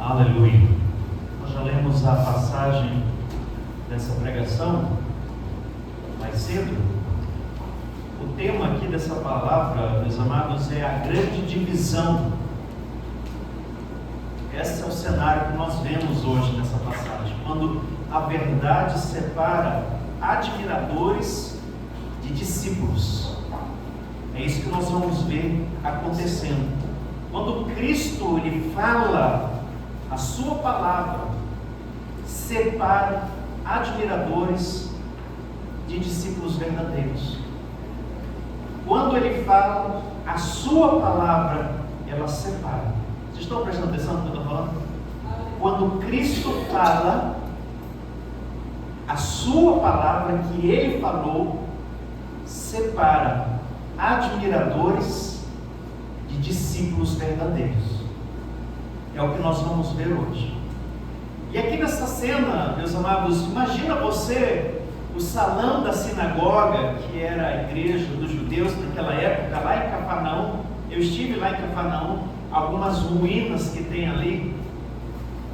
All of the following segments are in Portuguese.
Aleluia. Nós já lemos a passagem dessa pregação mais cedo. O tema aqui dessa palavra, meus amados, é a grande divisão. Esse é o cenário que nós vemos hoje nessa passagem, quando a verdade separa admiradores de discípulos. É isso que nós vamos ver acontecendo. Quando Cristo ele fala a sua palavra, separa admiradores de discípulos verdadeiros. Quando ele fala a sua palavra, ela separa. Vocês estão prestando atenção no que eu estou falando? Quando Cristo fala a sua palavra que ele falou, separa admiradores de discípulos verdadeiros. É o que nós vamos ver hoje. E aqui nessa cena, meus amados, imagina você, o salão da sinagoga, que era a igreja dos judeus naquela época, lá em Cafarnaum. Eu estive lá em Cafarnaum, algumas ruínas que tem ali.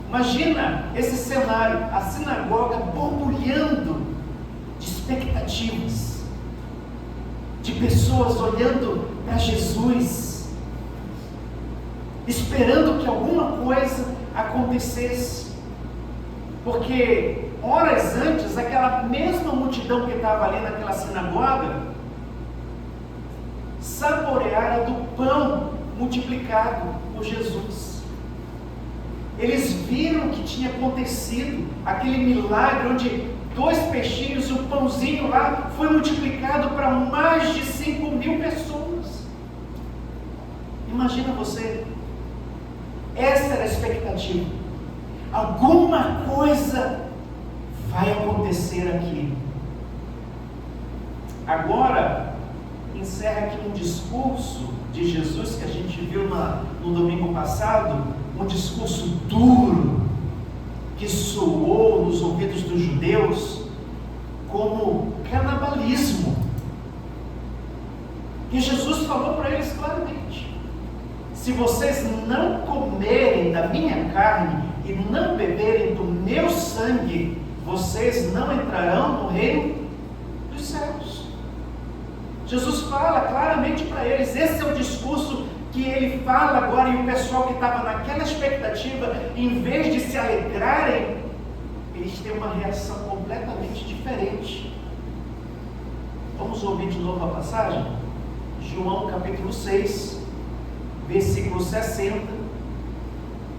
Imagina esse cenário, a sinagoga borbulhando de expectativas, de pessoas olhando para Jesus, esperando que alguma coisa acontecesse, porque horas antes, aquela mesma multidão que estava ali naquela sinagoga, saboreara do pão multiplicado por Jesus. Eles viram o que tinha acontecido, aquele milagre onde 2 peixinhos e um pãozinho lá foi multiplicado para mais de 5.000 pessoas. Imagina você, essa era a expectativa. Alguma coisa vai acontecer aqui. Agora, encerra aqui um discurso de Jesus que a gente viu no domingo passado, um discurso duro, que soou nos ouvidos dos judeus como canibalismo. E Jesus falou para eles claramente: se vocês não comerem da minha carne e não beberem do meu sangue, vocês não entrarão no reino dos céus. Jesus fala claramente para eles. Esse é o discurso que ele fala agora, e o pessoal que estava naquela expectativa, em vez de se alegrarem, eles têm uma reação completamente diferente. Vamos ouvir de novo a passagem? João capítulo 6, versículo 60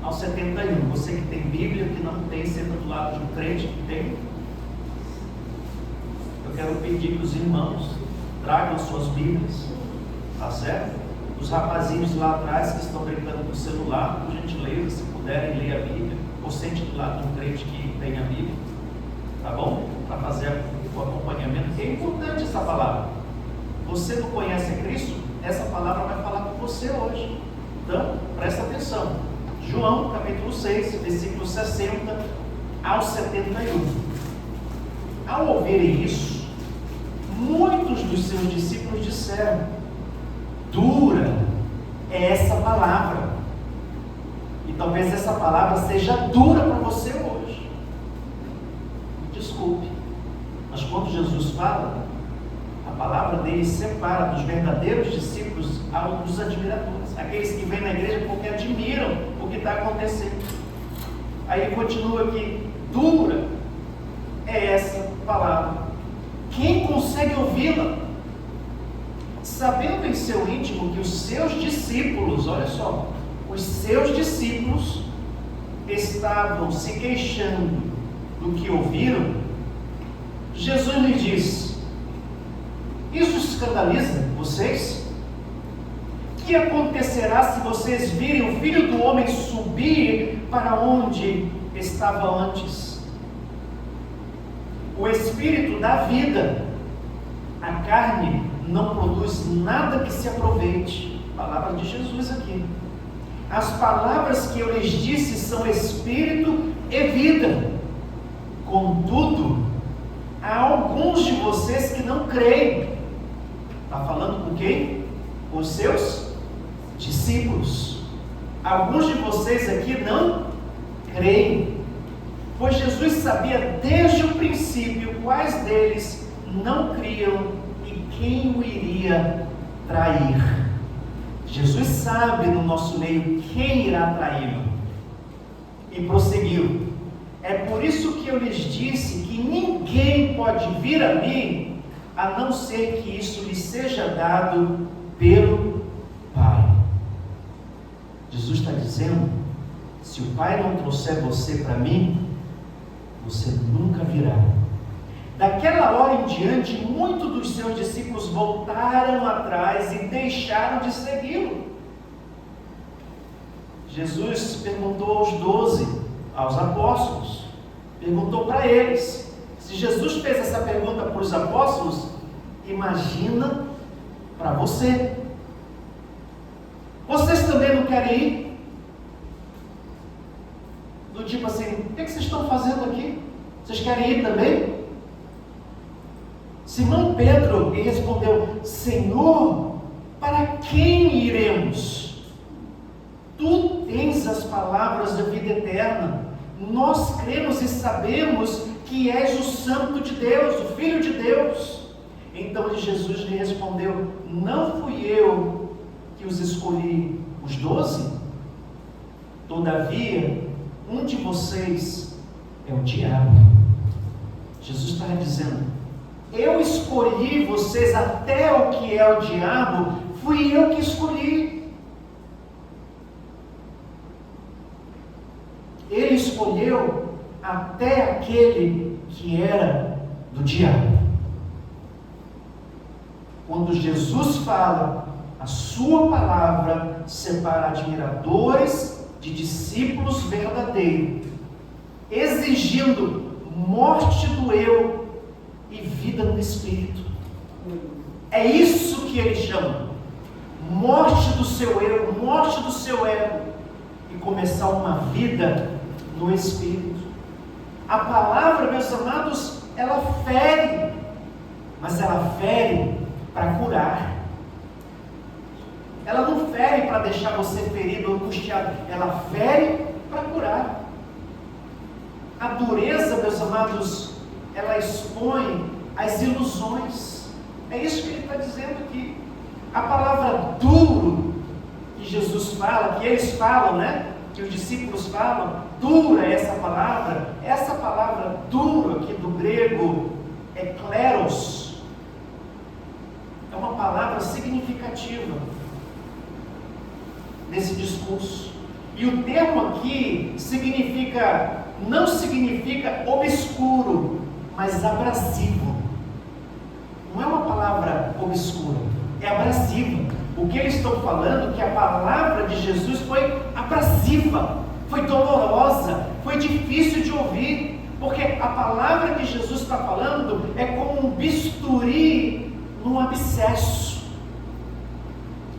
ao 71. Você que tem Bíblia, que não tem, senta do lado de um crente que tem. Eu quero pedir que os irmãos tragam suas Bíblias, tá certo? Os rapazinhos lá atrás que estão brincando com o celular, por gentileza, se puderem ler a Bíblia, ou sente do lado de um crente que tem a Bíblia, tá bom? Para fazer o acompanhamento, que é importante essa palavra. Você não conhece a Cristo? Essa palavra vai falar com você hoje. Então, presta atenção. João capítulo 6, versículo 60 ao 71. Ao ouvirem isso, muitos dos seus discípulos disseram: dura é essa palavra. E talvez essa palavra seja dura para você hoje. Desculpe, mas quando Jesus fala, a palavra dele separa dos verdadeiros discípulos dos admiradores, aqueles que vêm na igreja porque admiram o que está acontecendo. Aí ele continua aqui: dura é essa palavra. Quem consegue ouvi-la? Sabendo em seu íntimo que os seus discípulos, olha só, os seus discípulos estavam se queixando do que ouviram, Jesus lhe disse: isso escandaliza vocês? Que acontecerá se vocês virem o Filho do Homem subir para onde estava antes? O Espírito dá vida, a carne não produz nada que se aproveite. Palavra de Jesus aqui. As palavras que eu lhes disse são espírito e vida. Contudo, há alguns de vocês que não creem. Está falando com quem? Com os seus discípulos. Alguns de vocês aqui não creem, pois Jesus sabia desde o princípio quais deles não criam e quem o iria trair. Jesus sabe no nosso meio quem irá traí-lo. E prosseguiu: é por isso que eu lhes disse que ninguém pode vir a mim, a não ser que isso lhe seja dado pelo Pai. Jesus está dizendo: se o Pai não trouxer você para mim, você nunca virá. Daquela hora em diante, muitos dos seus discípulos voltaram atrás e deixaram de segui-lo. Jesus perguntou aos 12, aos apóstolos, perguntou para eles. Se Jesus fez essa pergunta para os apóstolos, imagina para você. Vocês também não querem ir? Do tipo assim, o que vocês estão fazendo aqui? Vocês querem ir também? Simão Pedro lhe respondeu: Senhor, para quem iremos? Tu tens as palavras da vida eterna. Nós cremos e sabemos que és o Santo de Deus, o Filho de Deus. Então Jesus lhe respondeu: não fui eu que os escolhi, os 12? Todavia, um de vocês é o diabo. Jesus estava dizendo: eu escolhi vocês até o que é o diabo, fui eu que escolhi. Ele escolheu até aquele que era do diabo. Quando Jesus fala, a sua palavra separa admiradores de discípulos verdadeiros, exigindo morte do eu e vida no Espírito. É isso que ele chama: morte do seu eu, morte do seu ego, e começar uma vida no Espírito. A palavra, meus amados, ela fere, mas ela fere para curar. Ela não fere para deixar você ferido ou angustiado, ela fere para curar. A dureza, meus amados, ela expõe as ilusões. É isso que ele está dizendo aqui. A palavra duro que Jesus fala, que eles falam, que os discípulos falam, dura é essa palavra. Essa palavra duro aqui do grego é kleros. É uma palavra significativa nesse discurso. E o termo aqui não significa obscuro, mas abrasivo. Não é uma palavra obscura, é abrasiva. O que eles estão falando é que a palavra de Jesus foi abrasiva, foi dolorosa, foi difícil de ouvir, porque a palavra que Jesus está falando é como um bisturi num abscesso.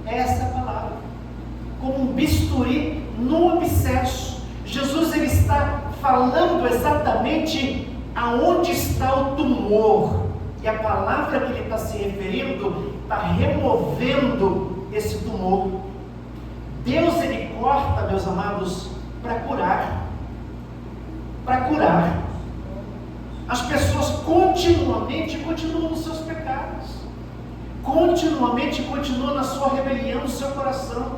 Essa é a palavra, como um bisturi num abscesso. Jesus ele está falando exatamente aonde está o tumor, e a palavra que ele está se referindo está removendo esse tumor. Deus ele corta, meus amados, para curar. Para curar. As pessoas continuamente continuam nos seus pecados, continuamente continuam na sua rebelião, no seu coração,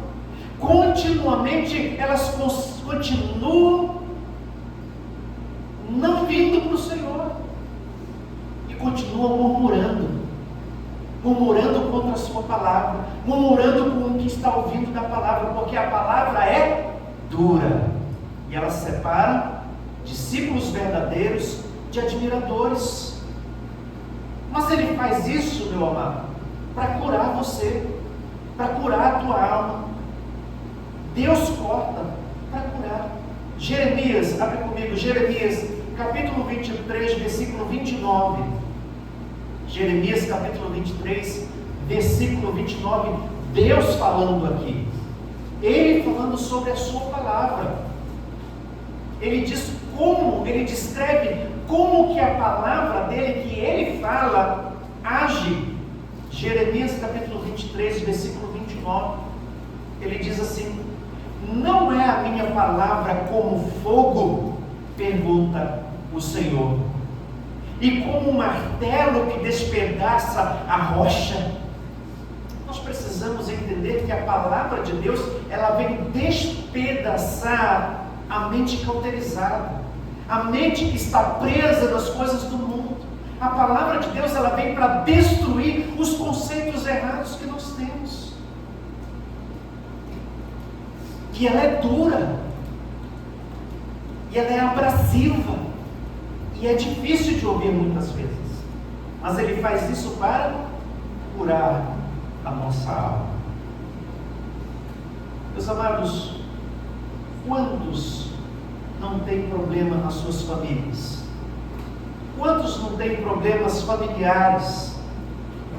continuamente elas continuam não vindo para o Senhor e continuam murmurando contra a sua palavra, murmurando com o que está ouvindo da palavra, porque a palavra é dura e ela separa discípulos verdadeiros de admiradores. Mas ele faz isso, meu amado, para curar você, para curar a tua alma. Deus corta para curar. Jeremias, abre comigo, Jeremias capítulo 23, versículo 29. Jeremias capítulo 23, versículo 29, Deus falando aqui, Ele falando sobre a sua palavra. Ele diz como, ele descreve como que a palavra dele, que ele fala, age. Jeremias capítulo 23, versículo 29, ele diz assim: não é é a minha palavra como fogo? Pergunta o Senhor. E como um martelo que despedaça a rocha? Nós precisamos entender que a palavra de Deus, ela vem despedaçar a mente cauterizada, a mente que está presa nas coisas do mundo. A palavra de Deus, ela vem para destruir os conceitos errados que nós temos. E ela é dura, e ela é abrasiva, e é difícil de ouvir muitas vezes, mas Ele faz isso para curar a nossa alma. Meus amados, quantos não têm problema nas suas famílias? Quantos não têm problemas familiares?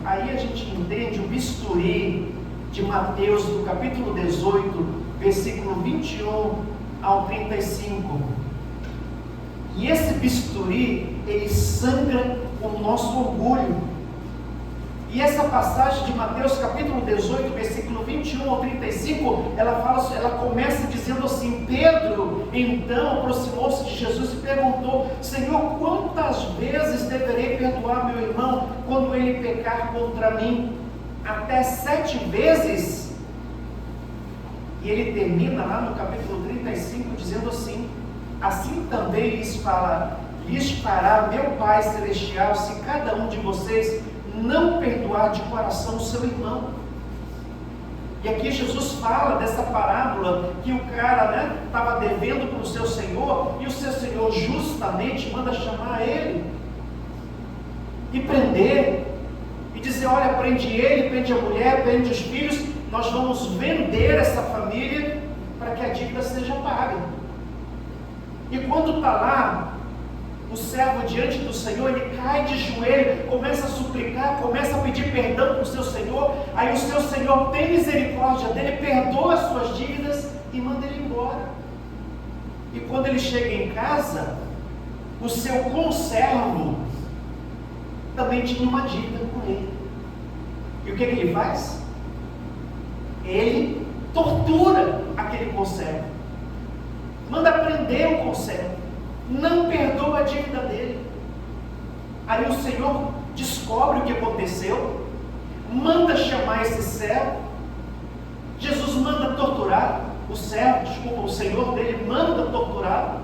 Aí a gente entende o bisturi de Mateus, do capítulo 18, versículo 21 ao 35. E esse bisturi, ele sangra o nosso orgulho. E essa passagem de Mateus capítulo 18, versículo 21 ao 35, ela começa dizendo assim: Pedro então aproximou-se de Jesus e perguntou: Senhor, quantas vezes deverei perdoar meu irmão quando ele pecar contra mim? Até 7 vezes? E ele termina lá no capítulo 35 dizendo assim: assim também lhes fará meu Pai Celestial, se cada um de vocês não perdoar de coração o seu irmão. E aqui Jesus fala dessa parábola que o cara estava devendo para o seu senhor, e o seu senhor justamente manda chamar ele e prender, e dizer: olha, prende ele, prende a mulher, prende os filhos, nós vamos vender essa família para que a dívida seja paga. E quando está lá o servo diante do Senhor, ele cai de joelho, começa a suplicar, começa a pedir perdão para o seu Senhor. Aí o seu Senhor tem misericórdia dele, perdoa as suas dívidas e manda ele embora. E quando ele chega em casa, o seu conservo também tinha uma dívida com ele. E o que ele faz? Ele tortura aquele conservo, manda prender o conservo, não perdoa a dívida dele. Aí o Senhor descobre o que aconteceu, manda chamar esse servo. Jesus manda torturar o servo, o Senhor dele manda torturar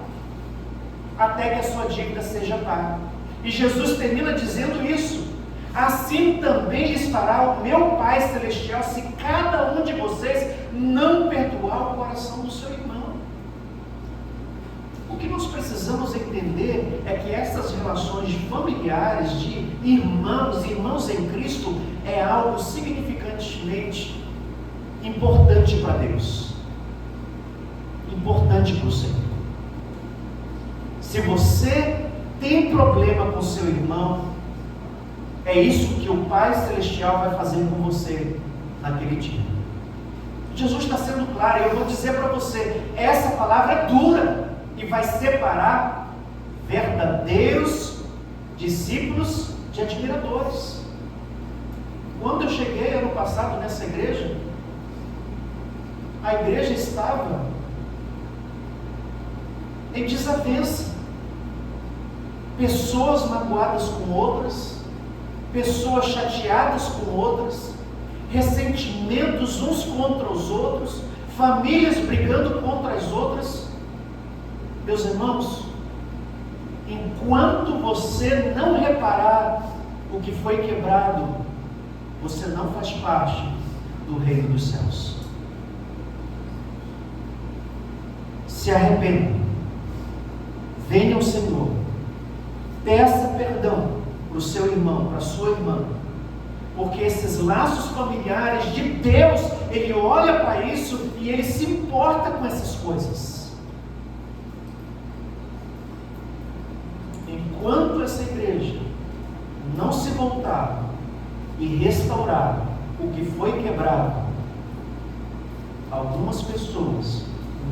até que a sua dívida seja paga. E Jesus termina dizendo isso: assim também lhes fará o meu Pai Celestial, se cada um de vocês não perdoar o coração do seu irmão. O que nós precisamos entender é que essas relações familiares de irmãos em Cristo é algo significantemente importante para Deus, importante para o Senhor. Se você tem problema com seu irmão, é isso que o Pai Celestial vai fazer com você naquele dia. Jesus está sendo claro, e eu vou dizer para você, essa palavra é dura e vai separar verdadeiros discípulos de admiradores. Quando eu cheguei ano passado nessa igreja, a igreja estava em desavença, pessoas magoadas com outras, pessoas chateadas com outras, ressentimentos uns contra os outros, famílias brigando contra as outras. Meus irmãos, enquanto você não reparar o que foi quebrado, você não faz parte do reino dos céus. Se arrependa, venha ao Senhor, peça perdão para o seu irmão, para a sua irmã, porque esses laços familiares de Deus, Ele olha para isso e Ele se importa com essas coisas. Enquanto essa igreja não se voltar e restaurar o que foi quebrado, algumas pessoas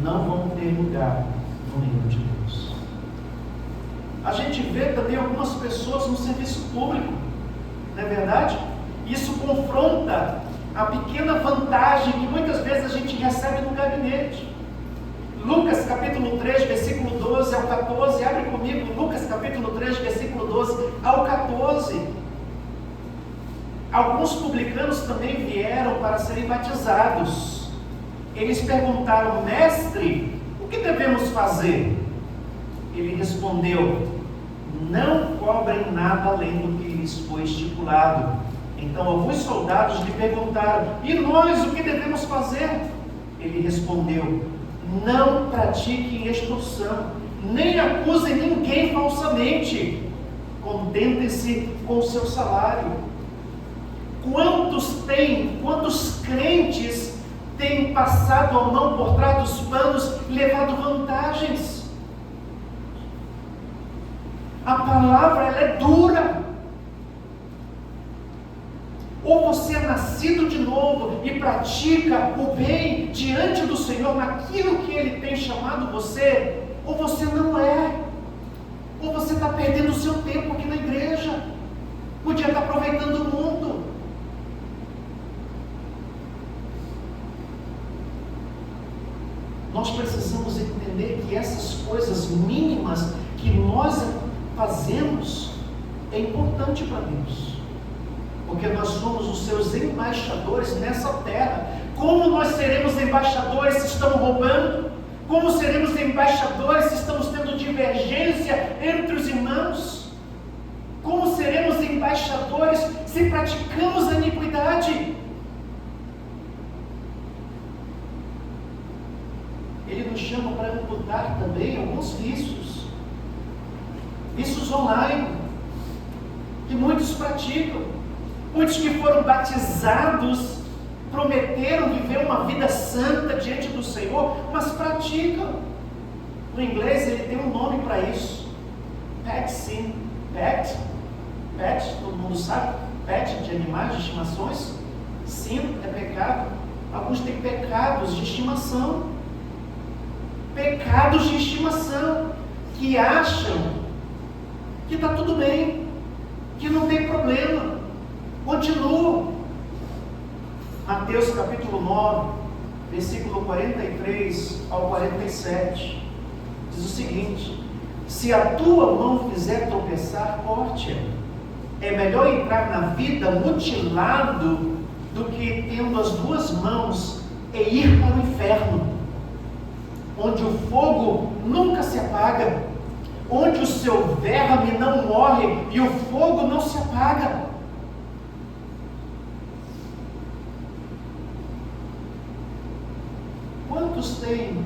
não vão ter lugar no reino de Deus. A gente vê também algumas pessoas no serviço público, não é verdade? Isso confronta a pequena vantagem que muitas vezes a gente recebe no gabinete. Lucas capítulo 3, versículo 12 ao 14, abre comigo, Lucas capítulo 3, versículo 12 ao 14. Alguns publicanos também vieram para serem batizados. Eles perguntaram: mestre, o que devemos fazer? Ele respondeu: não cobrem nada além do que lhes foi estipulado. Então alguns soldados lhe perguntaram: e nós o que devemos fazer? Ele respondeu: não pratiquem extorsão, nem acusem ninguém falsamente. Contentem-se com o seu salário. Quantos crentes têm passado a mão por trás dos panos e levado vantagens? A palavra, ela é dura. Ou você é nascido de novo e pratica o bem diante do Senhor naquilo que Ele tem chamado você, ou você não é. Ou você está perdendo o seu tempo aqui na igreja. Podia estar aproveitando o mundo. Nós precisamos entender que essas coisas mínimas que nós fazemos é importante para Deus, porque nós somos os seus embaixadores nessa terra. Como nós seremos embaixadores se estamos roubando? Como seremos embaixadores se estamos tendo divergência entre os irmãos? Como seremos embaixadores se praticamos a iniquidade? Ele nos chama para amputar também alguns vícios online, que muitos praticam. Muitos que foram batizados prometeram viver uma vida santa diante do Senhor, mas praticam. No inglês ele tem um nome para isso: pet sin. Pet, todo mundo sabe, pet de animais, de estimações. Sin é pecado. Alguns têm pecados de estimação. Pecados de estimação, que acham que está tudo bem, que não tem problema. Continuam. Mateus capítulo 9, versículo 43 ao 47, diz o seguinte: se a tua mão fizer tropeçar, corte-a. É melhor entrar na vida mutilado do que tendo as duas mãos e ir para o inferno, onde o fogo nunca se apaga, onde o seu verme não morre e o fogo não se apaga. Quantos têm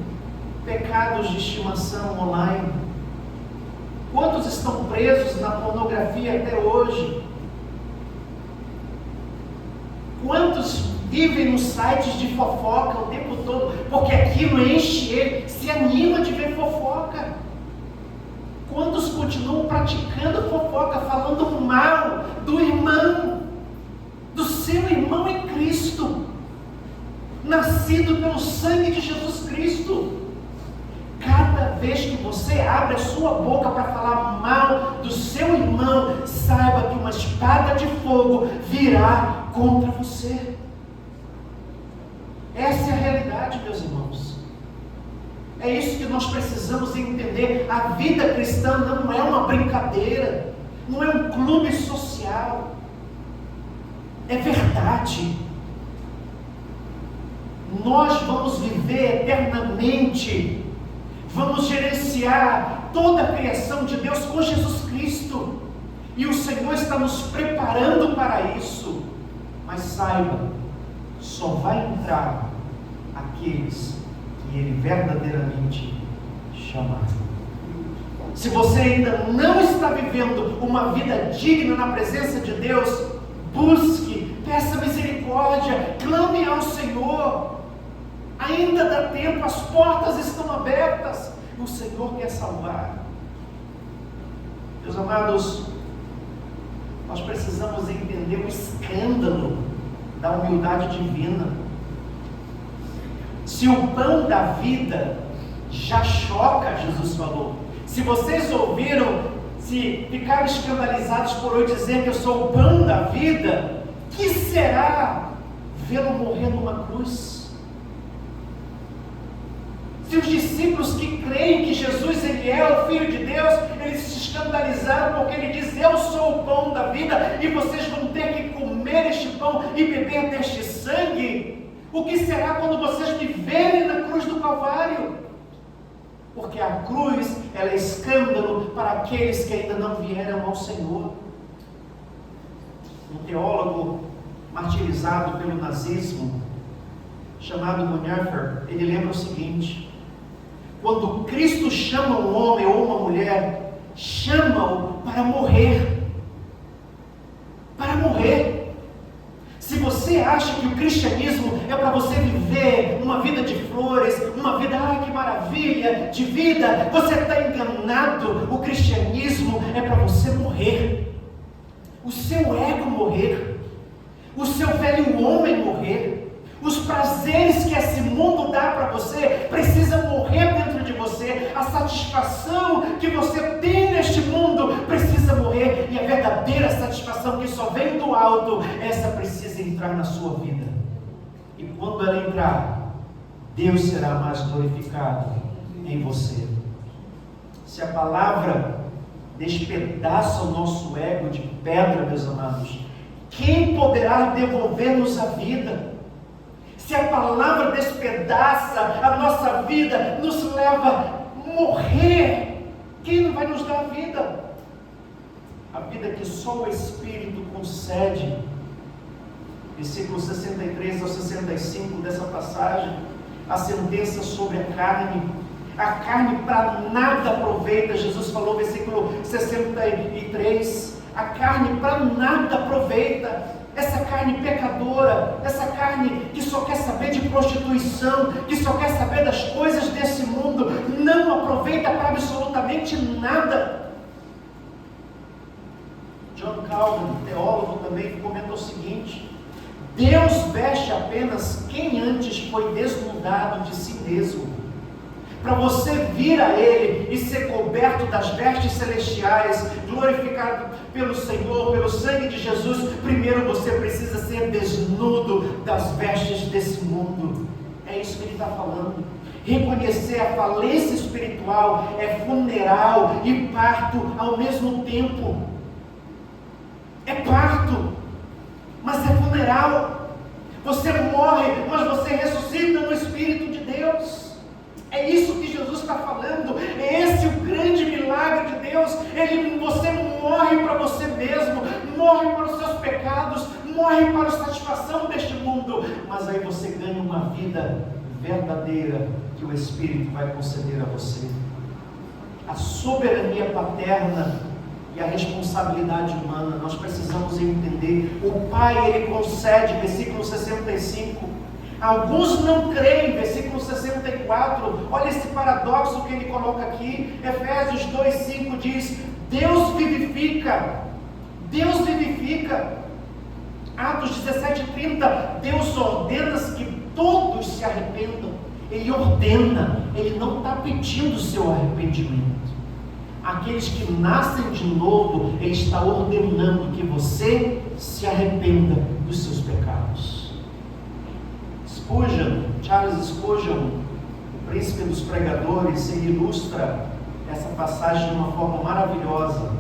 pecados de estimação online? Quantos estão presos na pornografia até hoje? Quantos vivem nos sites de fofoca o tempo todo, porque aquilo enche ele, se anima de ver fofoca? Quantos continuam praticando fofoca, falando mal do irmão, do seu irmão em Cristo, nascido pelo sangue de Jesus Cristo? Cada vez que você abre a sua boca para falar mal do seu irmão, saiba que uma espada de fogo virá contra você. Essa é a realidade, meus irmãos. É isso que nós precisamos entender. A vida cristã não é uma brincadeira, não é um clube social, é verdade. Nós vamos viver eternamente, vamos gerenciar toda a criação de Deus com Jesus Cristo, e o Senhor está nos preparando para isso. Mas saiba, só vai entrar aqueles que Ele verdadeiramente chamar. Se você ainda não está vivendo uma vida digna na presença de Deus, busque, peça misericórdia, clame ao Senhor. Ainda dá tempo, as portas estão abertas, o Senhor quer salvar. Meus amados, nós precisamos entender o escândalo da humildade divina. Se o pão da vida já choca, Jesus falou. Se vocês ouviram, se ficaram escandalizados por eu dizer que eu sou o pão da vida, que será vê-lo morrer numa cruz? Se os discípulos que creem que Jesus ele é o Filho de Deus, eles se escandalizaram porque ele diz: eu sou o pão da vida e vocês vão ter que comer este pão e beber deste sangue, o que será quando vocês me verem na cruz do Calvário? Porque a cruz, ela é escândalo para aqueles que ainda não vieram ao Senhor. Um teólogo martirizado pelo nazismo, chamado Bonhoeffer, ele lembra o seguinte: quando Cristo chama um homem ou uma mulher, chama-o para morrer. Para morrer. Se você acha que o cristianismo é para você viver uma vida de flores, uma vida, que maravilha, de vida, você está enganado. O cristianismo é para você morrer. O seu ego morrer. O seu velho homem morrer. Os prazeres que esse mundo dá para você precisa morrer dentro de você. A satisfação que você tem neste mundo precisa morrer. E a verdadeira satisfação que só vem do alto, essa precisa entrar na sua vida. E quando ela entrar, Deus será mais glorificado em você. Se a palavra despedaça o nosso ego de pedra, meus amados, quem poderá devolver-nos a vida? Se a palavra despedaça a nossa vida, nos leva a morrer, quem não vai nos dar a vida? A vida que só o Espírito concede. Versículos 63 ao 65 dessa passagem, a sentença sobre a carne. A carne para nada aproveita. Jesus falou, versículo 63, a carne para nada aproveita. Essa carne pecadora, essa carne que só quer saber de prostituição, que só quer saber das coisas desse mundo, não aproveita para absolutamente nada. John Calvin, teólogo também, comentou o seguinte: Deus veste apenas quem antes foi desnudado de si mesmo. Para você vir a Ele e ser coberto das vestes celestiais, glorificado pelo Senhor, pelo sangue de Jesus, primeiro você precisa ser desnudo das vestes desse mundo. É isso que ele está falando. Reconhecer a falência espiritual é funeral e parto ao mesmo tempo. É parto, mas é funeral. Você morre, mas você ressuscita no Espírito de Deus. É isso que Jesus está falando. É esse o grande milagre de Deus. Você morre para você mesmo, morre para os seus pecados, morre para a satisfação deste mundo, mas aí você ganha uma vida verdadeira que o Espírito vai conceder a você. A soberania paterna e a responsabilidade humana, nós precisamos entender. O Pai, Ele concede, versículo 65, alguns não creem, versículo 64, olha esse paradoxo que ele coloca aqui. Efésios 2,5 diz: Deus vivifica, Deus vivifica. Atos 17,30, Deus ordena que todos se arrependam. Ele ordena, Ele não está pedindo o seu arrependimento. Aqueles que nascem de novo, Ele está ordenando que você se arrependa dos seus pecados. Charles Spurgeon, o príncipe dos pregadores, ele ilustra essa passagem de uma forma maravilhosa.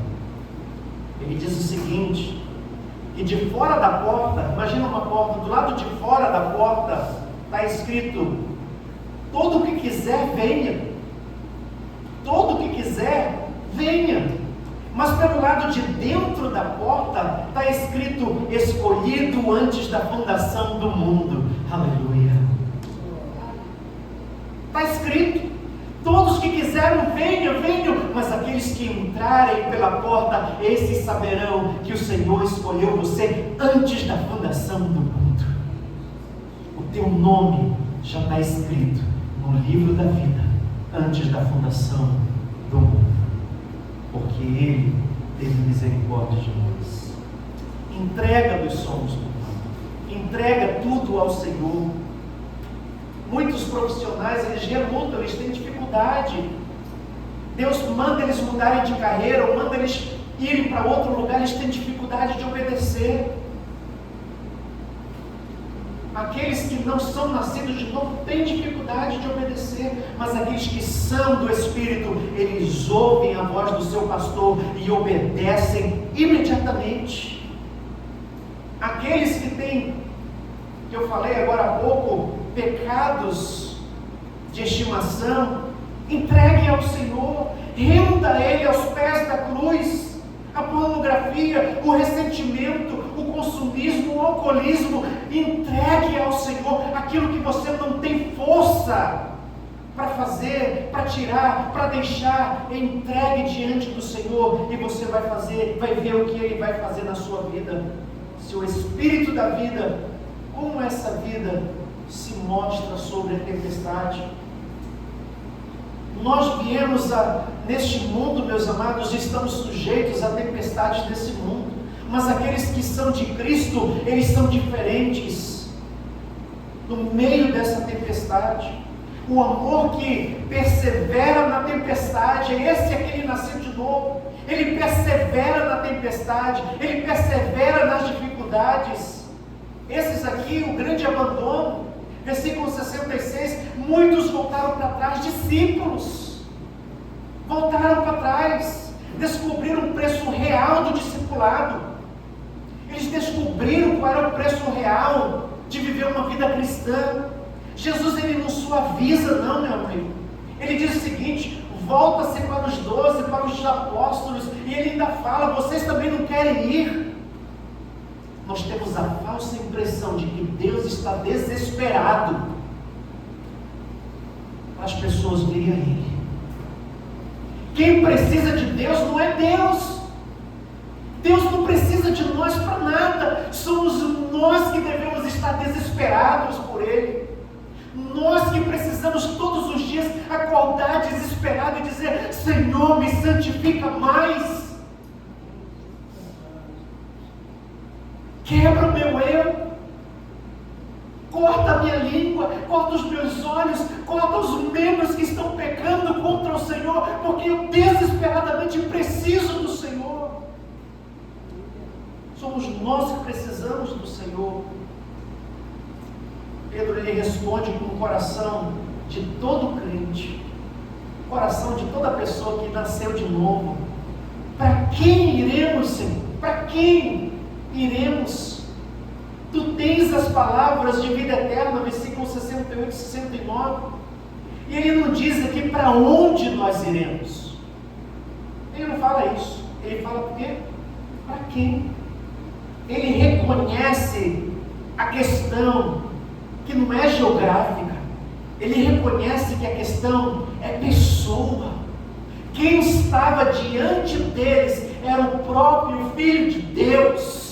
Ele diz o seguinte: que de fora da porta, imagina uma porta, do lado de fora da porta está escrito: todo o que quiser venha, todo o que quiser venha. Mas pelo lado de dentro da porta está escrito: escolhido antes da fundação do mundo. Aleluia. Está escrito: todos que quiseram venham, venham, mas aqueles que entrarem pela porta, esses saberão que o Senhor escolheu você antes da fundação do mundo. O teu nome já está escrito no livro da vida antes da fundação do mundo, porque Ele teve misericórdia de nós. Entrega dos sonhos do mundo, entrega tudo ao Senhor. Muitos profissionais, eles relutam, eles têm dificuldade. Deus manda eles mudarem de carreira, ou manda eles irem para outro lugar, eles têm dificuldade de obedecer. Aqueles que não são nascidos de novo têm dificuldade de obedecer, mas aqueles que são do Espírito, eles ouvem a voz do seu pastor e obedecem imediatamente. Aqueles que têm, que eu falei agora há pouco, pecados de estimação, entregue ao Senhor, renda Ele aos pés da cruz. A pornografia, o ressentimento, o consumismo, o alcoolismo, entregue ao Senhor aquilo que você não tem força para fazer, para tirar, para deixar. Entregue diante do Senhor e você vai ver o que Ele vai fazer na sua vida. Se o Espírito da vida, como essa vida se mostra sobre a tempestade. Nós viemos neste mundo, meus amados, e estamos sujeitos a tempestades desse mundo, mas aqueles que são de Cristo, eles são diferentes. No meio dessa tempestade, o amor que persevera na tempestade, esse é aquele nascido de novo. Ele persevera na tempestade, ele persevera nas dificuldades. Esses aqui, o grande abandono. Versículo 66, muitos voltaram para trás, discípulos, voltaram para trás, descobriram o preço real do discipulado, eles descobriram qual era o preço real de viver uma vida cristã. Jesus, ele não suaviza não, meu amigo, ele diz o seguinte, volta-se para os 12, para os apóstolos, e ele ainda fala, vocês também não querem ir? Nós temos a falsa impressão de que Deus está desesperado para as pessoas virem a Ele. Quem precisa de Deus não é Deus. Deus não precisa de nós para nada. Somos nós que devemos estar desesperados por Ele. Nós que precisamos todos os dias acordar desesperado e dizer, Senhor, me santifica mais. Quebra o meu eu, corta a minha língua, corta os meus olhos, corta os membros que estão pecando contra o Senhor, porque eu desesperadamente preciso do Senhor. Somos nós que precisamos do Senhor. Pedro, ele responde com o coração de todo crente, o coração de toda pessoa que nasceu de novo. Para quem iremos, Senhor? Para quem iremos? Tu tens as palavras de vida eterna, versículo 68 e 69. E ele não diz aqui para onde nós iremos. Ele não fala isso. Ele fala por quê? Para quem? Ele reconhece a questão que não é geográfica. Ele reconhece que a questão é pessoa. Quem estava diante deles era o próprio Filho de Deus.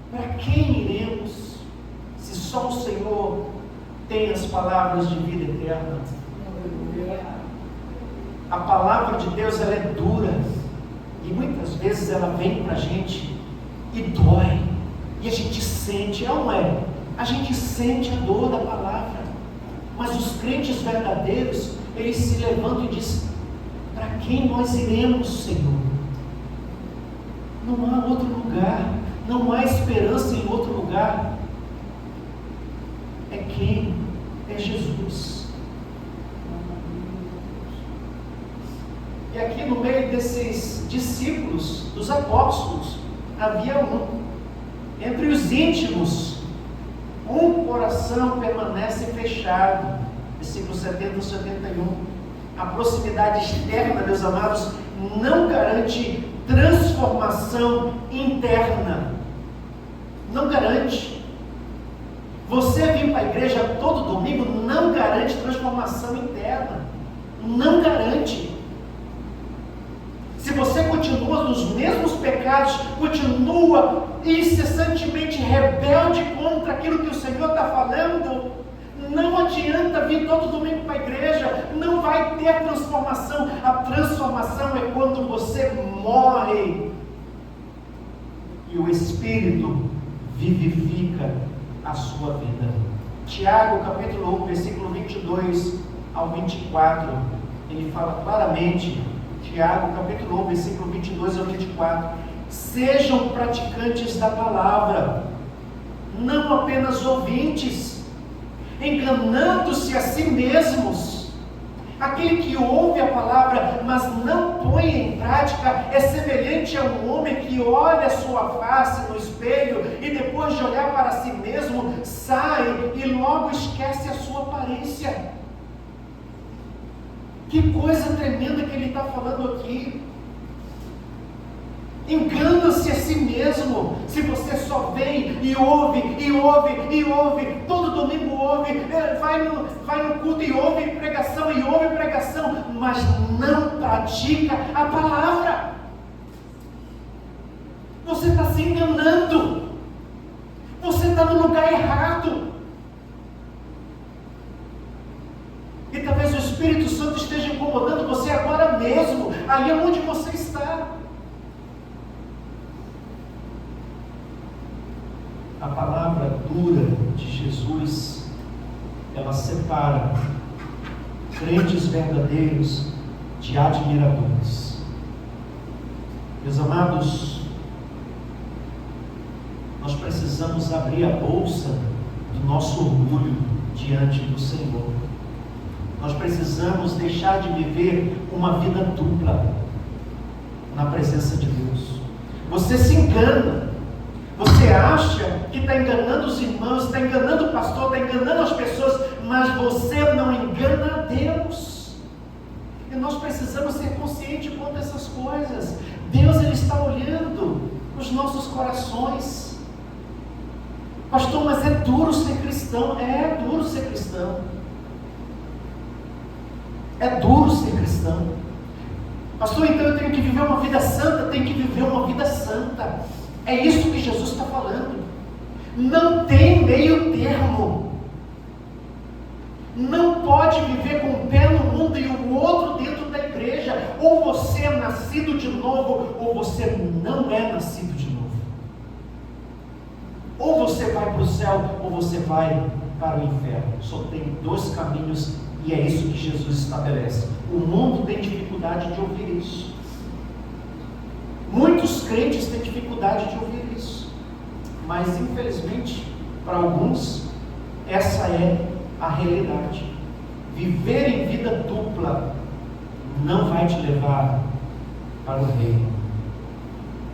Para quem iremos, se só o Senhor tem as palavras de vida eterna? A palavra de Deus, ela é dura, e muitas vezes ela vem para a gente e dói, e a gente sente, não é? A gente sente a dor da palavra, mas os crentes verdadeiros, eles se levantam e dizem, para quem nós iremos, Senhor? Não há outro lugar. Não há esperança em outro lugar. É quem? É Jesus. E aqui no meio desses discípulos, dos apóstolos, havia um. Entre os íntimos, um coração permanece fechado. Versículo 70 e 71. A proximidade externa, meus amados, não garante transformação interna. Não garante. Você vir para a igreja todo domingo não garante transformação interna. Não garante. Se você continua nos mesmos pecados, continua incessantemente rebelde contra aquilo que o Senhor está falando, não adianta vir todo domingo para a igreja, não vai ter transformação. A transformação é quando você morre e o Espírito vivifica a sua vida. Tiago, capítulo 1, versículo 22 ao 24, ele fala claramente, Tiago, capítulo 1, versículo 22 ao 24, sejam praticantes da palavra, não apenas ouvintes, enganando-se a si mesmos. Aquele que ouve a palavra, mas não põe em prática, é semelhante a um homem que olha a sua face no espelho e depois de olhar para si mesmo, sai e logo esquece a sua aparência. Que coisa tremenda que ele está falando aqui. Engana-se a si mesmo. Se você só vem e ouve, todo domingo ouve, vai no culto e ouve pregação, mas não pratica a palavra, você está se enganando, você está no lugar errado. E talvez o Espírito Santo esteja incomodando você agora mesmo, aí onde você está. A palavra dura de Jesus, ela separa crentes verdadeiros de admiradores. Meus amados, nós precisamos abrir a bolsa do nosso orgulho diante do Senhor. Nós precisamos deixar de viver uma vida dupla na presença de Deus. Você se engana. Você acha que está enganando os irmãos, está enganando o pastor, está enganando as pessoas, mas você não engana a Deus. E nós precisamos ser conscientes quanto a essas coisas. Deus, Ele está olhando os nossos corações. Pastor, mas é duro ser cristão. É duro ser cristão. É duro ser cristão. Pastor, então eu tenho que viver uma vida santa? Tenho que viver uma vida santa. É isso que Jesus está falando. Não tem meio termo. Não pode viver com um pé no mundo e o outro dentro da igreja. Ou você é nascido de novo, ou você não é nascido de novo. Ou você vai para o céu, ou você vai para o inferno. Só tem dois caminhos, e é isso que Jesus estabelece. O mundo tem dificuldade de ouvir isso. Muitos crentes têm dificuldade de ouvir isso, mas infelizmente para alguns essa é a realidade. Viver em vida dupla não vai te levar para o reino.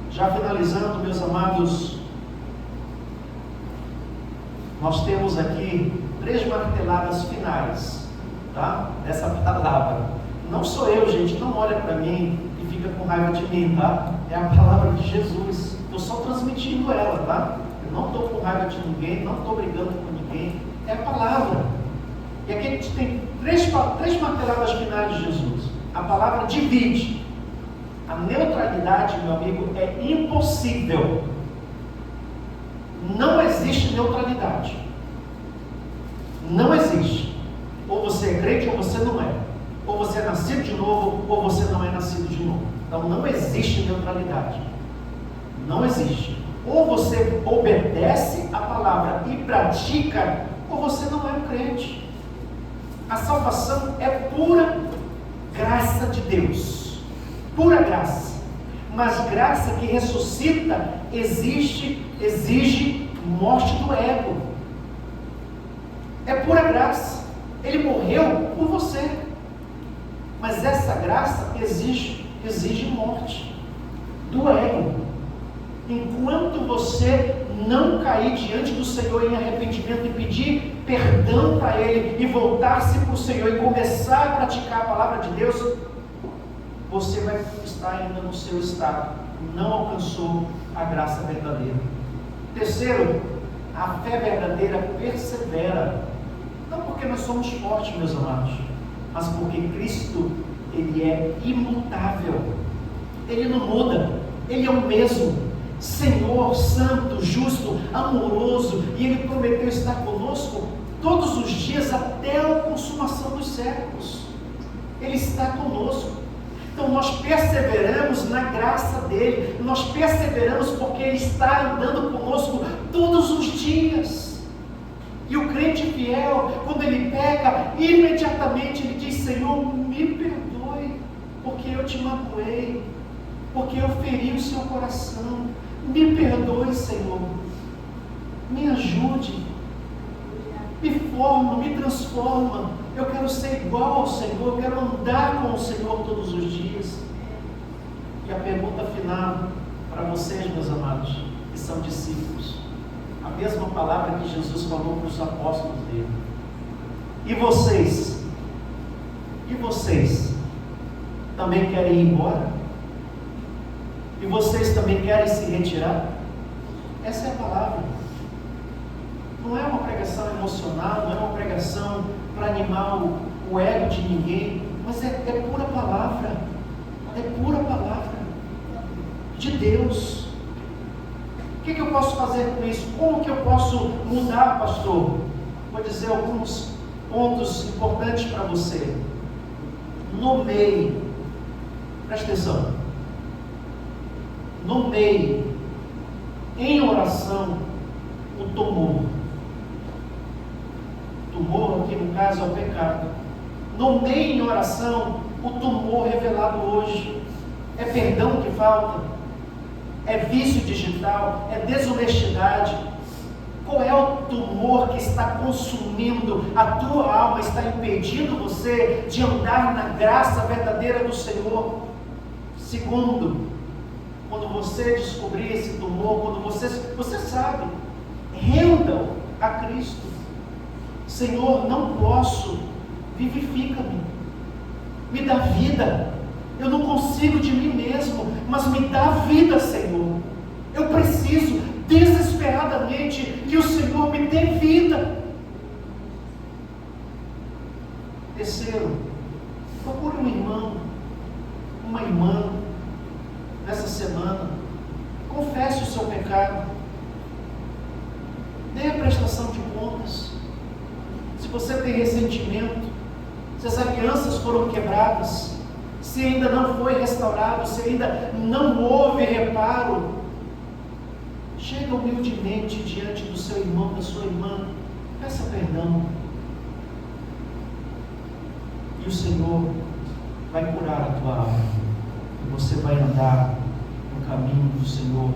Já finalizando, meus amados, nós temos aqui 3 marteladas finais, tá? Dessa palavra. Não sou eu, gente, não olha para mim e fica com raiva de mim, tá? É a palavra de Jesus. Estou só transmitindo ela, tá? Eu não estou com raiva de ninguém, não estou brigando com ninguém. É a palavra. E aqui a gente tem três marteladas finais de Jesus. A palavra divide. A neutralidade, meu amigo, é impossível. Não existe neutralidade. Não existe. Ou você é crente ou você não é. Ou você é nascido de novo, ou você não é nascido de novo. Então não existe neutralidade. Não existe. Ou você obedece a palavra e pratica, ou você não é um crente. A salvação é pura graça de Deus. Pura graça. Mas graça que ressuscita exige morte do ego. É pura graça. Ele morreu por você. Mas essa graça exige morte do ego. Enquanto você não cair diante do Senhor em arrependimento e pedir perdão para Ele e voltar-se para o Senhor e começar a praticar a palavra de Deus, você vai estar ainda no seu estado. Não alcançou a graça verdadeira. Terceiro, a fé verdadeira persevera. Não porque nós somos fortes, meus amados, mas porque Cristo, Ele é imutável. Ele não muda. Ele é o mesmo. Senhor, santo, justo, amoroso. E Ele prometeu estar conosco todos os dias até a consumação dos séculos. Ele está conosco. Então nós perseveramos na graça dEle. Nós perseveramos porque Ele está andando conosco todos os dias. E o crente fiel, quando ele peca, imediatamente ele diz: Senhor, me perdoe, porque eu te magoei, porque eu feri o seu coração. Me perdoe, Senhor. me ajude, me forma, me transforma. Eu quero ser igual ao Senhor, eu quero andar com o Senhor todos os dias. E a pergunta final para vocês, meus amados, que são discípulos, a mesma palavra que Jesus falou para os apóstolos dele: e vocês? E vocês? Também querem ir embora? E vocês também querem se retirar? Essa é a palavra. Não é uma pregação emocional, não é uma pregação para animar o ego de ninguém, mas é pura palavra. É pura palavra de Deus. O que eu posso fazer com isso? Como que eu posso mudar, pastor? Vou dizer alguns pontos importantes para você. Nomeie, presta atenção, nomeie em oração o tumor. Tumor aqui no caso é o pecado. Nomeie em oração o tumor revelado hoje. É perdão que falta? É vício digital? É desonestidade? Qual é o tumor que está consumindo a tua alma, está impedindo você de andar na graça verdadeira do Senhor? Segundo, quando você descobrir esse tumor, quando você sabe, renda-o a Cristo. Senhor, não posso, vivifica-me, me dá vida. Eu não consigo de mim mesmo, mas me dá vida, Senhor. Eu preciso desesperadamente que o Senhor me dê vida. Terceiro, procure um irmão, uma irmã, nessa semana, confesse o seu pecado, dê a prestação de contas. Se você tem ressentimento, se as alianças foram quebradas, se ainda não foi restaurado, se ainda não houve reparo, chega humildemente diante do seu irmão, da sua irmã, peça perdão, e o Senhor vai curar a tua alma, e você vai andar no caminho do Senhor,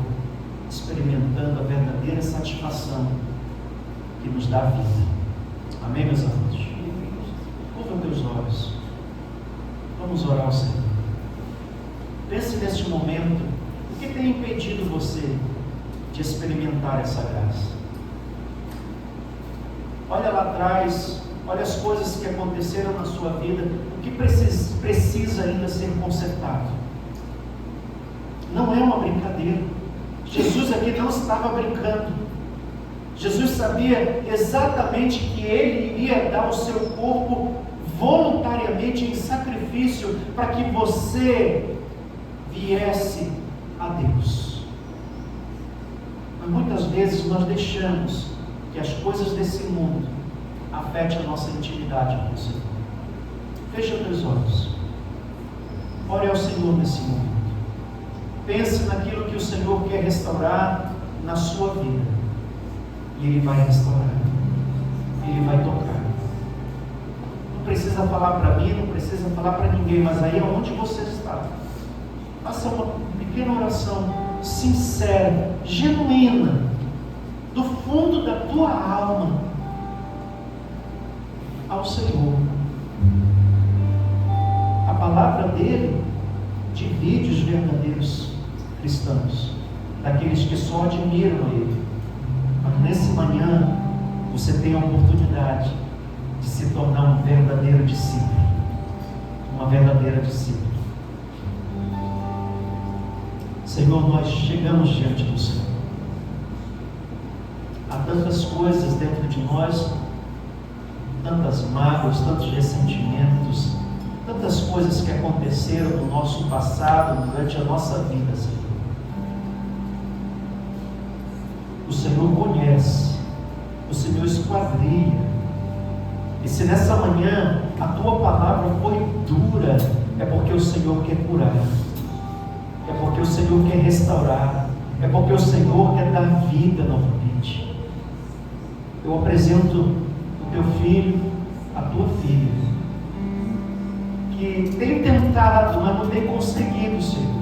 experimentando a verdadeira satisfação que nos dá vida. Amém, meus amados? Curva teus olhos, vamos orar ao Senhor. Pense neste momento, o que tem impedido você de experimentar essa graça? Olha lá atrás, olha as coisas que aconteceram na sua vida, o que precisa ainda ser consertado. Não é uma brincadeira. Jesus aqui não estava brincando. Jesus sabia exatamente que Ele iria dar o seu corpo voluntariamente em sacrifício para que você viesse a Deus. Mas muitas vezes nós deixamos que as coisas desse mundo afetem a nossa intimidade com o Senhor. Feche teus olhos. Ore ao Senhor nesse momento. Pense naquilo que o Senhor quer restaurar na sua vida. E Ele vai restaurar. Ele vai tocar. Não precisa falar para mim, não precisa falar para ninguém, mas aí é onde você está. Faça uma pequena oração sincera, genuína, do fundo da tua alma, ao Senhor. A palavra dele divide os verdadeiros cristãos daqueles que só admiram a Ele. Mas nesse manhã você tem a oportunidade de se tornar um verdadeiro discípulo, uma verdadeira discípula. Senhor, nós chegamos diante do Senhor. Há tantas coisas dentro de nós, tantas mágoas, tantos ressentimentos, tantas coisas que aconteceram no nosso passado, durante a nossa vida, Senhor. O Senhor conhece, o Senhor esquadrilha. E se nessa manhã a tua palavra foi dura, é porque o Senhor quer curar, é porque o Senhor quer restaurar, é porque o Senhor quer dar vida novamente. Eu apresento o teu filho, a tua filha, que tem tentado, mas não tem conseguido, Senhor.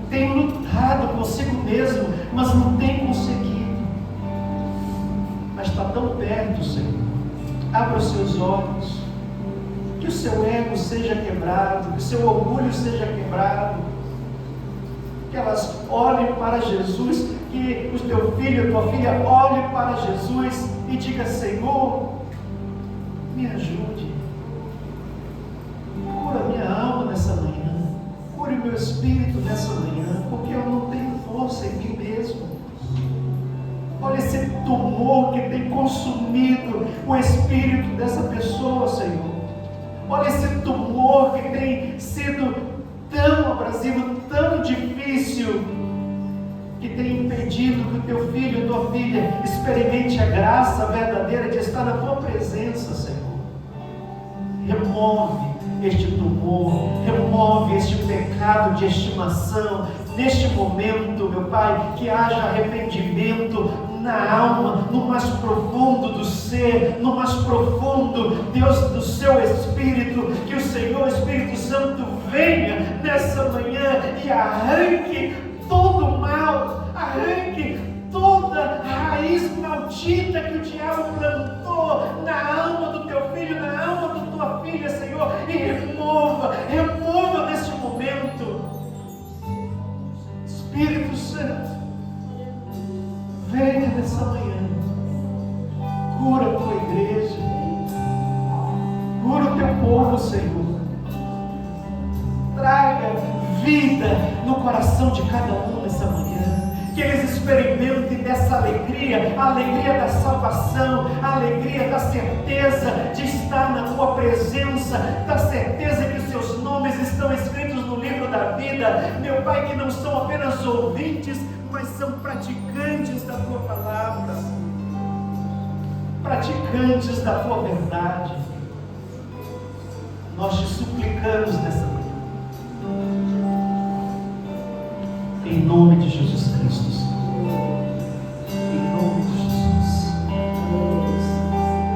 Tem lutado consigo mesmo, mas não tem conseguido. abra os seus olhos, que o seu ego seja quebrado, que o seu orgulho seja quebrado, que elas olhem para Jesus, que o teu filho, a tua filha olhe para Jesus e diga: Senhor, me ajude, cura minha alma nessa manhã, cure meu espírito nessa manhã, porque eu não tenho força em mim mesmo. Olha esse tumor que tem consumido o espírito dessa pessoa, Senhor. Olha esse tumor que tem sido tão abrasivo, tão difícil, que tem impedido que o teu filho, tua filha, experimente a graça verdadeira de estar na tua presença, Senhor. Remove este tumor, remove este pecado de estimação. Neste momento, meu Pai, que haja arrependimento na alma, no mais profundo do ser, no mais profundo, Deus, do seu Espírito, que o Senhor Espírito Santo venha nessa manhã e arranque todo o mal, arranque toda a raiz maldita que o diabo plantou na alma do teu filho, na alma da tua filha, Senhor, e remova neste momento. Espírito Santo, venha nessa manhã, cura a tua igreja, cura o teu povo, Senhor, traga vida no coração de cada um nessa manhã, que eles experimentem dessa alegria, a alegria da salvação, a alegria da certeza de estar na tua presença, da certeza que os seus nomes estão escritos no livro da vida, meu Pai, que não são apenas ouvintes, mas são praticantes da tua palavra, praticantes da tua verdade. Nós te suplicamos nessa manhã, em nome de Jesus Cristo, Senhor.